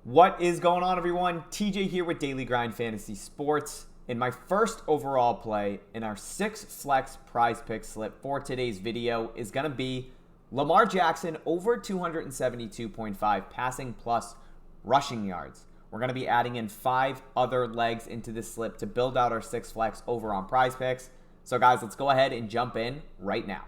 What is going on, everyone? TJ here with Daily Grind Fantasy Sports. In my first overall play in our 6 flex prize pick slip for today's video is going to be Lamar Jackson over 272.5 passing plus rushing yards. We're going to be adding in 5 other legs into this slip to build out our 6 flex over on PrizePicks. So guys, let's go ahead and jump in right now.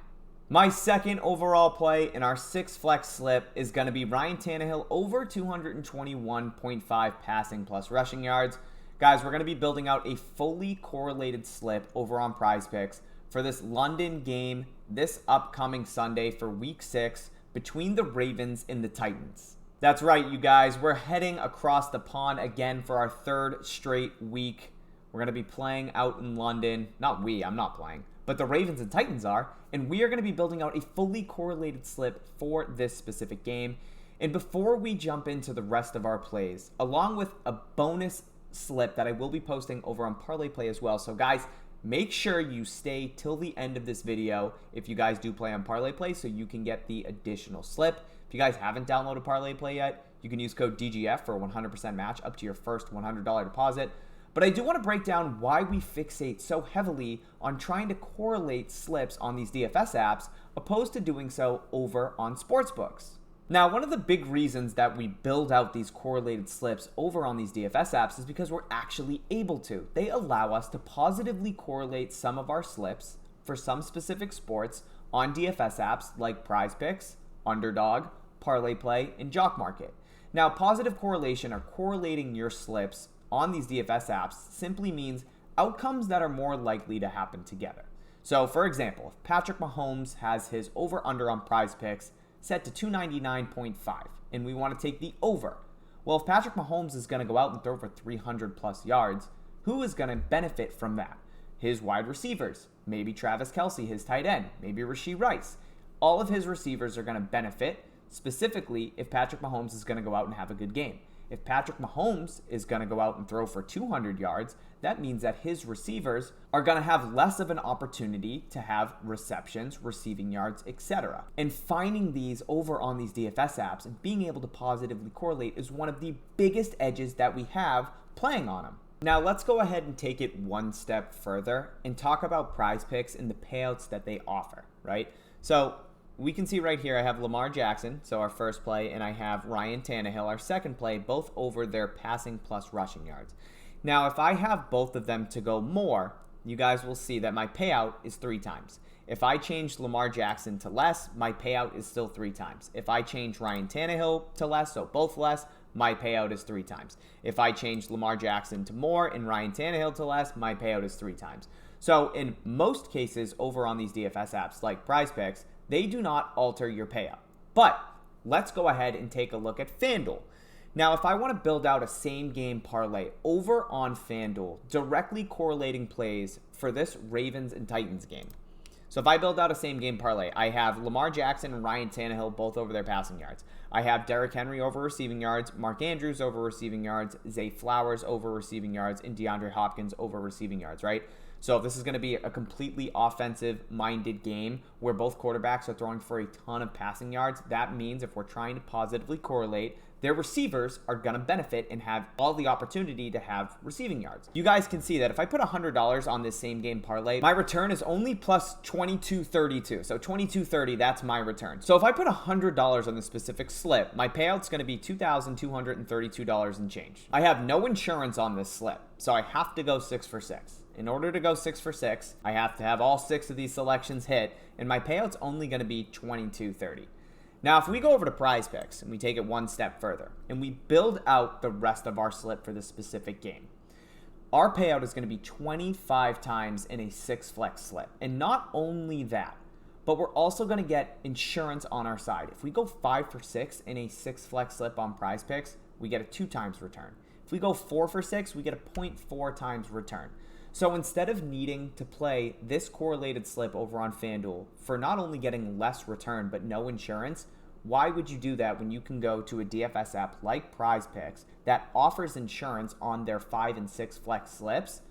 My second overall play in our 6 flex slip is going to be Ryan Tannehill over 221.5 passing plus rushing yards. Guys, we're going to be building out a fully correlated slip over on PrizePicks for this London game this upcoming Sunday for week 6 between the Ravens and the Titans. That's right, you guys. We're heading across the pond again for our 3rd straight week. We're going to be playing out in London. Not we, I'm not playing. But the Ravens and Titans are, and we are going to be building out a fully correlated slip for this specific game. And before we jump into the rest of our plays, along with a bonus slip that I will be posting over on ParlayPlay as well. So guys, make sure you stay till the end of this video if you guys do play on ParlayPlay so you can get the additional slip. If you guys haven't downloaded ParlayPlay yet, you can use code DGF for a 100% match up to your first $100 deposit. But I do want to break down why we fixate so heavily on trying to correlate slips on these DFS apps opposed to doing so over on Sportsbooks. Now, one of the big reasons that we build out these correlated slips over on these DFS apps is because we're actually able to. They allow us to positively correlate some of our slips for some specific sports on DFS apps like PrizePicks, Underdog, ParlayPlay, and Jock Market. Now, positive correlation or correlating your slips on these DFS apps simply means outcomes that are more likely to happen together. So, for example, if Patrick Mahomes has his over-under on PrizePicks set to 299.5 and we want to take the over, well, if Patrick Mahomes is going to go out and throw for 300 plus yards, who is going to benefit from that? His wide receivers, maybe Travis Kelce, his tight end, maybe Rashee Rice. All of his receivers are going to benefit, specifically if Patrick Mahomes is going to go out and have a good game. If Patrick Mahomes is going to go out and throw for 200 yards, that means that his receivers are going to have less of an opportunity to have receptions, receiving yards, etc. And finding these over on these DFS apps and being able to positively correlate is one of the biggest edges that we have playing on them. Now let's go ahead and take it one step further and talk about PrizePicks and the payouts that they offer, right? So we can see right here I have Lamar Jackson, so our first play, and I have Ryan Tannehill, our second play, both over their passing plus rushing yards. Now, if I have both of them to go more, you guys will see that my payout is 3 times. If I change Lamar Jackson to less, my payout is still 3 times. If I change Ryan Tannehill to less, so both less, my payout is 3 times. If I change Lamar Jackson to more and Ryan Tannehill to less, my payout is 3 times. So in most cases over on these DFS apps like PrizePicks, they do not alter your payout. But let's go ahead and take a look at FanDuel. Now, if I want to build out a same game parlay over on FanDuel, directly correlating plays for this Ravens and Titans game. So if I build out a same game parlay, I have Lamar Jackson and Ryan Tannehill both over their passing yards. I have Derrick Henry over receiving yards, Mark Andrews over receiving yards, Zay Flowers over receiving yards, and DeAndre Hopkins over receiving yards, right? So if this is going to be a completely offensive-minded game where both quarterbacks are throwing for a ton of passing yards, that means if we're trying to positively correlate, their receivers are going to benefit and have all the opportunity to have receiving yards. You guys can see that if I put $100 on this same game parlay, my return is only plus 22.32. So 22.30, that's my return. So if I put $100 on this specific slip, my payout's going to be $2,232 and change. I have no insurance on this slip, so I have to go 6 for 6. In order to go 6 for 6, I have to have all 6 of these selections hit, and my payout's only going to be $22.30. Now, if we go over to PrizePicks and we take it one step further, and we build out the rest of our slip for this specific game, our payout is going to be 25 times in a 6 flex slip. And not only that, but we're also going to get insurance on our side. If we go 5 for 6 in a 6 flex slip on PrizePicks, we get a 2 times return. If we go 4 for 6, we get a 0.4 times return. So instead of needing to play this correlated slip over on FanDuel for not only getting less return but no insurance, why would you do that when you can go to a DFS app like PrizePicks that offers insurance on their 5 and 6 flex slips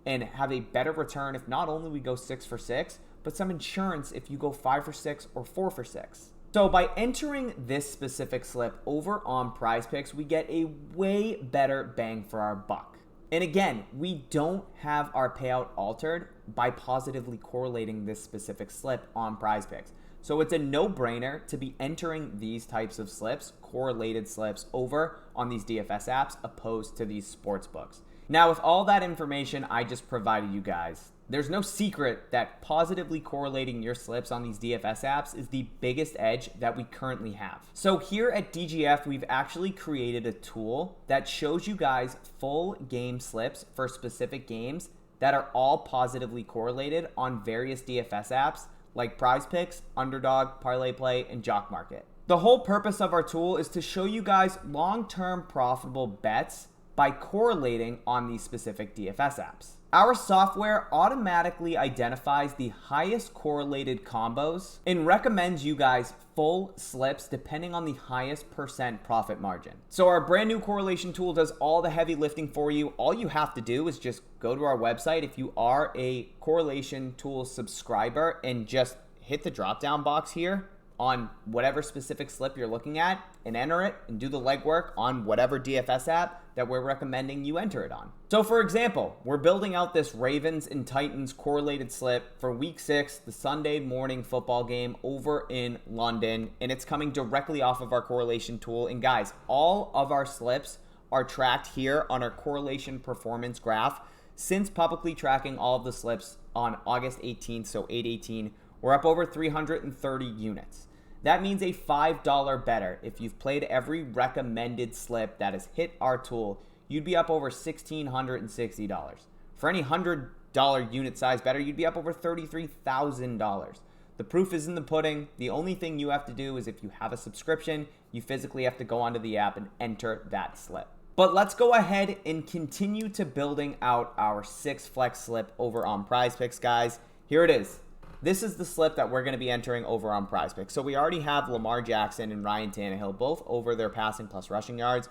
and have a better return if not only we go 6 for 6, but some insurance if you go 5 for 6 or 4 for 6? So by entering this specific slip over on PrizePicks, we get a way better bang for our buck. And again, we don't have our payout altered by positively correlating this specific slip on PrizePicks. So it's a no-brainer to be entering these types of slips, correlated slips, over on these DFS apps opposed to these sports books. Now, with all that information I just provided you guys, there's no secret that positively correlating your slips on these DFS apps is the biggest edge that we currently have. So here at DGF, we've actually created a tool that shows you guys full game slips for specific games that are all positively correlated on various DFS apps like PrizePicks, Underdog, ParlayPlay, and Jock Market. The whole purpose of our tool is to show you guys long-term profitable bets by correlating on these specific DFS apps. Our software automatically identifies the highest correlated combos and recommends you guys full slips depending on the highest % profit margin. So our brand new correlation tool does all the heavy lifting for you. All you have to do is just go to our website if you are a correlation tool subscriber and just hit the drop down box here on whatever specific slip you're looking at and enter it and do the legwork on whatever DFS app that we're recommending you enter it on. So for example, we're building out this Ravens and Titans correlated slip for week 6, the Sunday morning football game over in London, and it's coming directly off of our correlation tool. And guys, all of our slips are tracked here on our correlation performance graph since publicly tracking all of the slips on August 18th, so 8/18. We're up over 330 units. That means a $5 bettor. If you've played every recommended slip that has hit our tool, you'd be up over $1,660. For any $100 unit size bettor, you'd be up over $33,000. The proof is in the pudding. The only thing you have to do is if you have a subscription, you physically have to go onto the app and enter that slip. But let's go ahead and continue to building out our 6 flex slip over on PrizePicks, guys. Here it is. This is the slip that we're going to be entering over on PrizePicks. So we already have Lamar Jackson and Ryan Tannehill both over their passing plus rushing yards.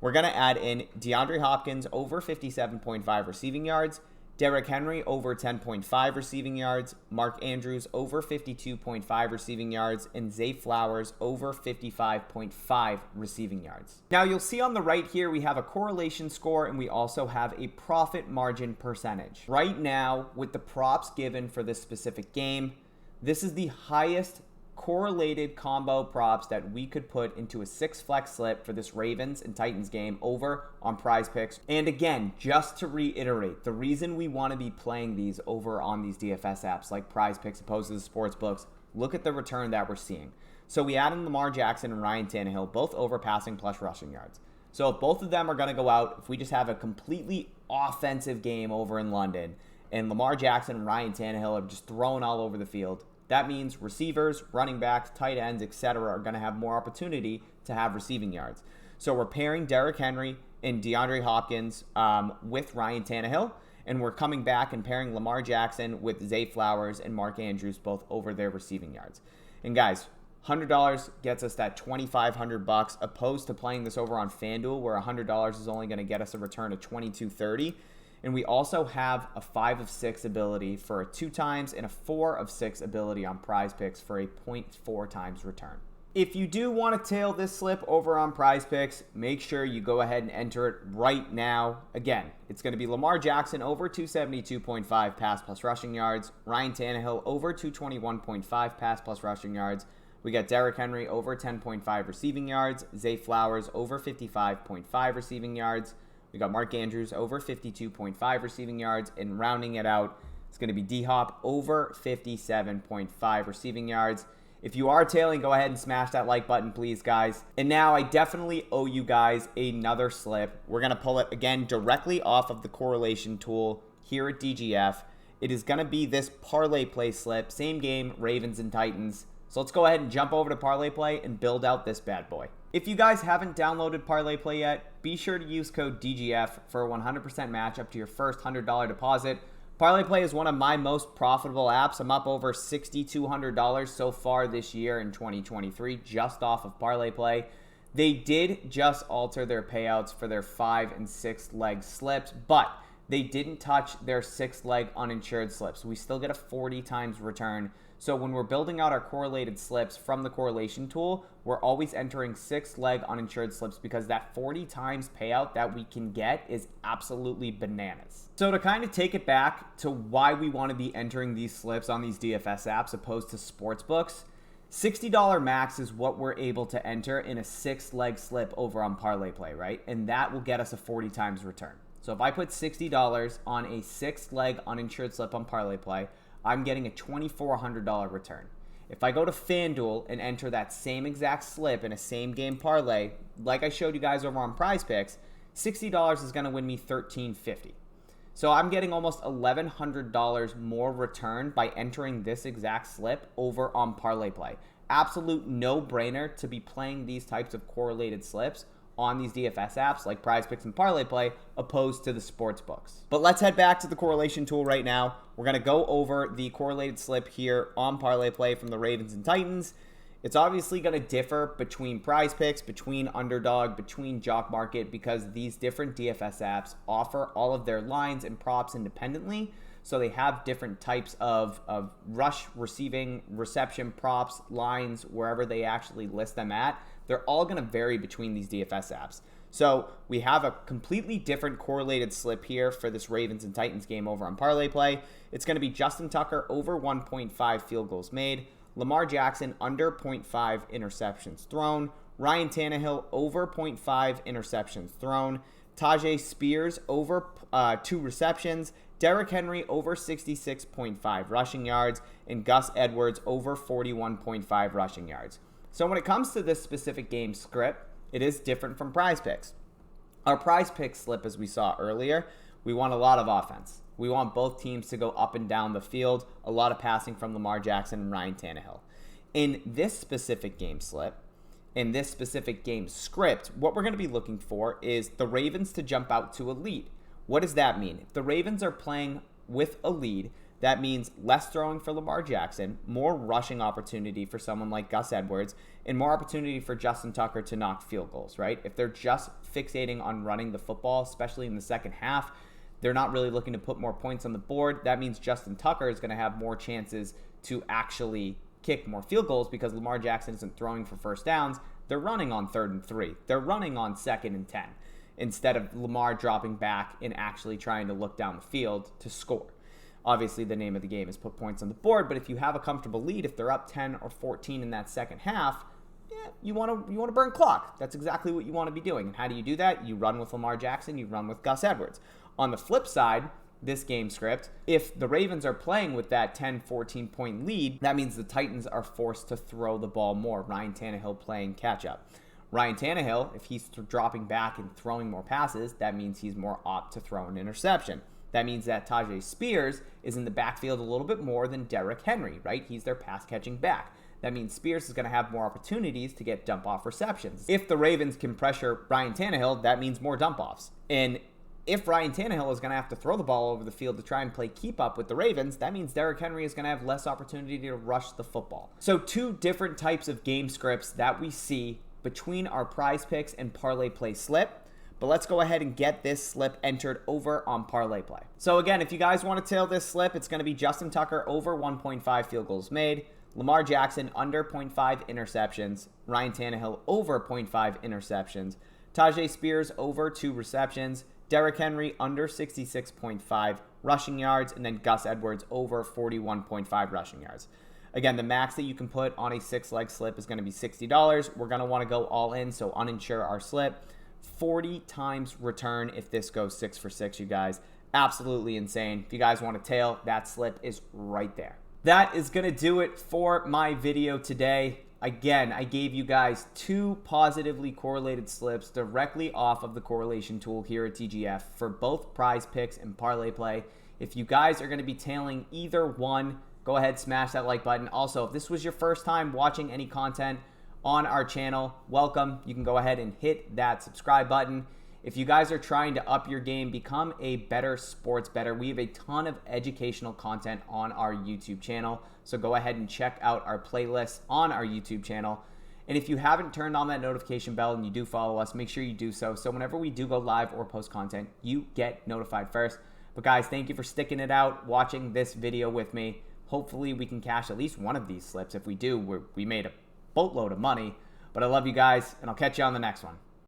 We're going to add in DeAndre Hopkins over 57.5 receiving yards, Derrick Henry over 10.5 receiving yards, Mark Andrews over 52.5 receiving yards, and Zay Flowers over 55.5 receiving yards. Now you'll see on the right here we have a correlation score and we also have a profit margin percentage. Right now, with the props given for this specific game, this is the highest correlated combo props that we could put into a 6 flex slip for this Ravens and Titans game over on PrizePicks. And again, just to reiterate, the reason we want to be playing these over on these DFS apps like PrizePicks opposed to the Sportsbooks, look at the return that we're seeing. So we add in Lamar Jackson and Ryan Tannehill, both over passing plus rushing yards. So if both of them are going to go out, if we just have a completely offensive game over in London and Lamar Jackson and Ryan Tannehill are just throwing all over the field, that means receivers, running backs, tight ends, etc. are going to have more opportunity to have receiving yards. So we're pairing Derrick Henry and DeAndre Hopkins with Ryan Tannehill, and we're coming back and pairing Lamar Jackson with Zay Flowers and Mark Andrews both over their receiving yards. And guys, $100 gets us that $2,500 opposed to playing this over on FanDuel where $100 is only going to get us a return of $2,230. And we also have a 5 of 6 ability for a 2 times and a 4 of 6 ability on PrizePicks for a 0.4 times return. If you do want to tail this slip over on PrizePicks, make sure you go ahead and enter it right now. Again, it's going to be Lamar Jackson over 272.5 pass plus rushing yards, Ryan Tannehill over 221.5 pass plus rushing yards. We got Derrick Henry over 10.5 receiving yards, Zay Flowers over 55.5 receiving yards. We got Mark Andrews over 52.5 receiving yards, and rounding it out, it's going to be D-Hop over 57.5 receiving yards. If you are tailing, go ahead and smash that like button, please, guys. And now I definitely owe you guys another slip. We're going to pull it, again, directly off of the correlation tool here at DGF. It is going to be this ParlayPlay slip, same game, Ravens and Titans. So let's go ahead and jump over to ParlayPlay and build out this bad boy. If you guys haven't downloaded ParlayPlay yet, be sure to use code DGF for a 100% match up to your first $100 deposit. ParlayPlay is one of my most profitable apps. I'm up over $6,200 so far this year in 2023 just off of ParlayPlay. They did just alter their payouts for their 5 and 6 leg slips, but they didn't touch their 6 leg uninsured slips. We still get a 40 times return. So when we're building out our correlated slips from the correlation tool, we're always entering 6-leg uninsured slips because that 40 times payout that we can get is absolutely bananas. So to kind of take it back to why we want to be entering these slips on these DFS apps opposed to Sportsbooks, $60 max is what we're able to enter in a 6-leg slip over on ParlayPlay, right? And that will get us a 40 times return. So if I put $60 on a 6-leg uninsured slip on ParlayPlay, I'm getting a $2,400 return. If I go to FanDuel and enter that same exact slip in a same game parlay, like I showed you guys over on PrizePicks, $60 is going to win me $1,350. So I'm getting almost $1,100 more return by entering this exact slip over on ParlayPlay. Absolute no-brainer to be playing these types of correlated slips on these DFS apps like PrizePicks and ParlayPlay opposed to the Sportsbooks. But let's head back to the correlation tool right now. We're going to go over the correlated slip here on ParlayPlay from the Ravens and Titans. It's obviously going to differ between PrizePicks, between Underdog, between Jock Market, because these different DFS apps offer all of their lines and props independently. So they have different types of rush, receiving, reception, props, lines, wherever they actually list them at. They're all going to vary between these DFS apps. So we have a completely different correlated slip here for this Ravens and Titans game over on ParlayPlay. It's going to be Justin Tucker over 1.5 field goals made, Lamar Jackson under 0.5 interceptions thrown, Ryan Tannehill over 0.5 interceptions thrown, Tajay Spears over 2 receptions, Derrick Henry over 66.5 rushing yards, and Gus Edwards over 41.5 rushing yards. So when it comes to this specific game script, it is different from PrizePicks. Our PrizePicks slip, as we saw earlier, we want a lot of offense. We want both teams to go up and down the field, a lot of passing from Lamar Jackson and Ryan Tannehill. In this specific game slip, in this specific game script, what we're going to be looking for is the Ravens to jump out to a lead. What does that mean? If the Ravens are playing with a lead, that means less throwing for Lamar Jackson, more rushing opportunity for someone like Gus Edwards, and more opportunity for Justin Tucker to knock field goals, right? If they're just fixating on running the football, especially in the second half, they're not really looking to put more points on the board. That means Justin Tucker is going to have more chances to actually kick more field goals because Lamar Jackson isn't throwing for first downs. They're running on 3rd and 3. They're running on 2nd and 10 instead of Lamar dropping back and actually trying to look down the field to score. Obviously, the name of the game is put points on the board, but if you have a comfortable lead, if they're up 10 or 14 in that second half, you want to burn clock. That's exactly what you want to be doing. And how do you do that? You run with Lamar Jackson, you run with Gus Edwards. On the flip side, this game script, if the Ravens are playing with that 10, 14-point lead, that means the Titans are forced to throw the ball more. Ryan Tannehill playing catch-up. Ryan Tannehill, if he's dropping back and throwing more passes, that means he's more apt to throw an interception. That means that Tajay Spears is in the backfield a little bit more than Derrick Henry, right? He's their pass-catching back. That means Spears is going to have more opportunities to get dump-off receptions. If the Ravens can pressure Ryan Tannehill, that means more dump-offs. And if Ryan Tannehill is going to have to throw the ball over the field to try and play keep up with the Ravens, that means Derrick Henry is going to have less opportunity to rush the football. So 2 different types of game scripts that we see between our PrizePicks and ParlayPlay slip. But let's go ahead and get this slip entered over on ParlayPlay. So again, if you guys want to tail this slip, it's going to be Justin Tucker over 1.5 field goals made, Lamar Jackson under 0.5 interceptions, Ryan Tannehill over 0.5 interceptions, Tajay Spears over 2 receptions, Derrick Henry under 66.5 rushing yards, and then Gus Edwards over 41.5 rushing yards. Again, the max that you can put on a 6-leg slip is going to be $60. We're going to want to go all in, so uninsure our slip. 40 times return if this goes 6 for 6, you guys. Absolutely insane. If you guys want to tail, that slip is right there. That is going to do it for my video today. Again, I gave you guys 2 positively correlated slips directly off of the correlation tool here at DGF for both PrizePicks and ParlayPlay. If you guys are going to be tailing either one, go ahead, smash that like button. Also, if this was your first time watching any content on our channel, welcome. You can go ahead and hit that subscribe button. If you guys are trying to up your game, become a better sports bettor, we have a ton of educational content on our YouTube channel. So go ahead and check out our playlists on our YouTube channel. And if you haven't turned on that notification bell and you do follow us, make sure you do so. So whenever we do go live or post content, you get notified first. But guys, thank you for sticking it out, watching this video with me. Hopefully we can cash at least one of these slips. If we do, we made a boatload of money. But I love you guys, and I'll catch you on the next one.